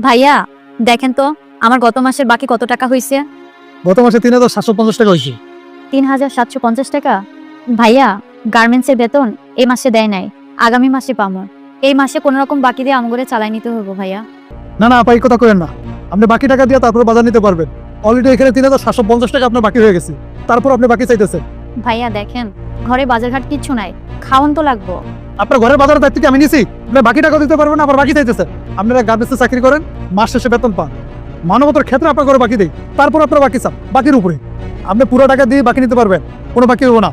ভাইয়া দেখেন তো আমার গত মাসের বাকি কত টাকা হয়েছে। গত মাসে 3750 টাকা হয়েছে। 3750 টাকা। ভাইয়া গার্মেন্টসের বেতন এই মাসে দেয় নাই, আগামী মাসে পামো। এই মাসে কোনো রকম বাকি দিয়ে আমগরে চালাই নিতে হইব ভাইয়া। না না আপা, এই কথা করেন না। আপনি বাকি টাকা দিয়ে তারপর বাজার নিতে পারবেন। অলরেডি এখানে 3750 টাকা আপনার বাকি হয়ে গেছে, তারপর আপনি বাকি চাইতেছেন। ভাইয়া দেখেন ঘরে বাজারঘাট কিচ্ছু নাই, খাওয়ান তো লাগবো। আপনার ঘরের বাজারের দায়িত্ব কি আমি নিছি? আপনি বাকি টাকা দিতে পারবেন না, আবার বাকি চাইতেছেন। আপনারা গার্মেন্টসে চাকরি করেন, মাস শেষে বেতন পান। মানবতার ক্ষেত্রে আপনার ঘরে বাকি দেই, তারপর আপনার বাকি চান বাকির উপরে। আপনি পুরো টাকা দিয়ে বাকি নিতে পারবেন, কোনো বাকি হবো না।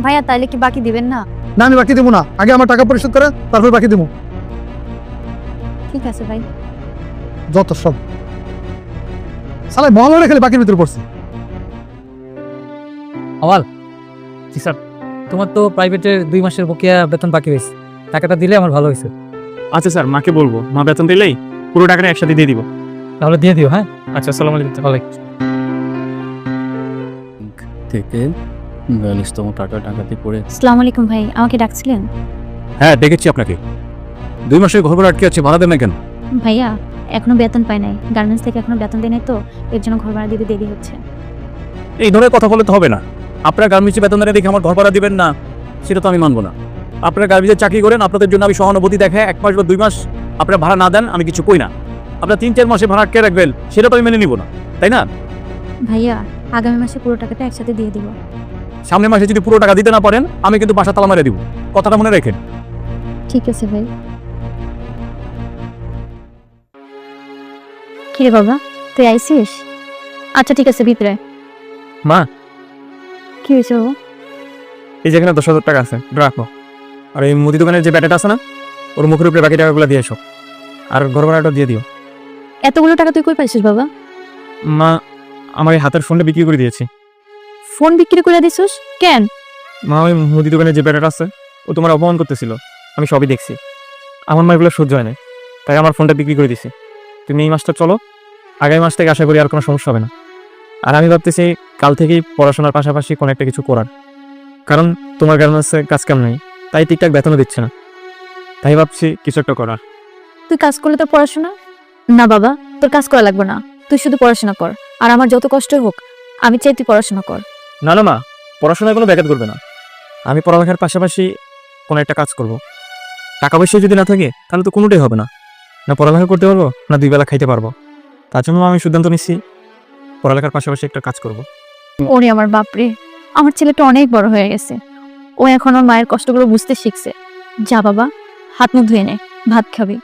ভাইয়া তাইলে কি বাকি দিবেন না? না আমি বাকি দেবো না, আগে আমার টাকা পরিশোধ করেন তারপর বাকি দেবো। ঠিক আছে ভাই। যত সব সালাই মহল্লা খেলে বাকির ভিতরে পড়ছে। আওয়াল, জি স্যার, তোমার তো প্রাইভেটের 2 মাসের বকেয়া বেতন বাকি হয়েছে, টাকাটা দিলে আমার ভালো হয়েছে। আচ্ছা স্যার, মাকে বলবো, মা বেতন দিলেই পুরো টাকাটা একসাথে দিয়ে দিব। তাহলে দিয়ে দিও। হ্যাঁ, আচ্ছা, আসসালামু আলাইকুম। ওয়ালাইকুম। থেকে 42তম টাকা ডাকাতি করে। আসসালামু আলাইকুম ভাই, আমাকে ডাকছিলেন? হ্যাঁ দেখেছি আপনাকে। 2 মাসের ঘর ভাড়া আটকে আছে, ভাড়া দেন না কেন? ভাইয়া এখনো বেতন পাই নাই, গার্মেন্টস থেকে এখনো বেতন দেয় নাই, তো এর জন্য ঘর ভাড়া দিতে দেরি হচ্ছে। এই ধরনের কথা বলে তো হবে না। আপনার গার্মেন্টসে বেতন দেয় দেখে আমার ঘর ভাড়া দিবেন না, সেটা তো আমি মানবো না। আপনার গার্মেন্টসে চাকরি করেন, আপনাদের জন্য আমি সহানুভূতি দেখায় 1 মাস বা 2 মাস আপনার ভাড়া না দেন আমি কিছু কই না। আপনার 3-4 মাসে ভাড়া আটকে রাখবেন, সেটা তো আমি মেনে নিব না, তাই না? ভাইয়া আগামী মাসে পুরো টাকাটা একসাথে দিয়ে দিব। সামনের মাসে যদি পুরো টাকা দিতে না পারেন, আমি কিন্তু বাসা তালা মেরে দিব, কথাটা মনে রাখেন। ঠিক আছে ভাই। কিরে বাবা, তুই আইসিস? আচ্ছা ঠিক আছে, ভিতরে। মা, কি হয়েছে বাবা? এই যেখানে 10,000 টাকা আছে, রাখো। আর এই মুদি দোকানের যে ব্যাটাটা আছে না, ওর মুখের উপরে বাকি টাকাগুলো দিয়ে এসো, আর ঘর ভাড়াটা দিয়ে দিও। এতগুলো টাকা তুই কই পাইছিস বাবা? মা, আমার এই হাতের ফোনটা বিক্রি করে দিয়েছি। ফোন বিক্রি করে দিছিস কেন? মা, ওই মুদি দোকানের যে ব্যাটাটা আছে, ও তোমার অপমান করতেছিল, আমি সবই দেখছি। আমার মা এগুলো সহ্য হয় না, তাই আমার ফোনটা বিক্রি করে দিছি। তুমি এই মাসটা চলো, আগামী মাস থেকে আশা করি আর কোনো সমস্যা হবে না। আর আমি ভাবতেছি কাল থেকেই পড়াশোনার পাশাপাশি কোনো একটা কিছু করার, কারণ তোমার গার্মেন্টসে কাজ কাম নাই, তাই ঠিকঠাক বেতনও দিচ্ছে না। তাই ভাবছি কিছু একটা করার। তুই কাজ করলে তোর পড়াশোনা? না বাবা, তোর কাজ করা লাগবে না, তুই শুধু পড়াশোনা কর। আর আমার যত কষ্টই হোক, আমি চাই তুই পড়াশোনা কর। না না মা, পড়াশোনায় কোনো ব্যাঘাত করবে না। আমি পড়ালেখার পাশাপাশি কোনো একটা কাজ করব। টাকা পয়সা যদি না থাকে তাহলে তো কোনোটাই হবে না, না পড়ালেখা করতে পারবো না 2 বেলা খাইতে পারবো। তার জন্য আমি সিদ্ধান্ত নিচ্ছি পড়ালেখার পাশাপাশি একটা কাজ করব। ওরে আমার বাপরে, আমার ছেলেটা অনেক বড় হয়ে গেছে, ও এখন ওর মায়ের কষ্টগুলো বুঝতে শিখছে। যা বাবা, হাত মুখ ধুয়ে নে, ভাত খাবি।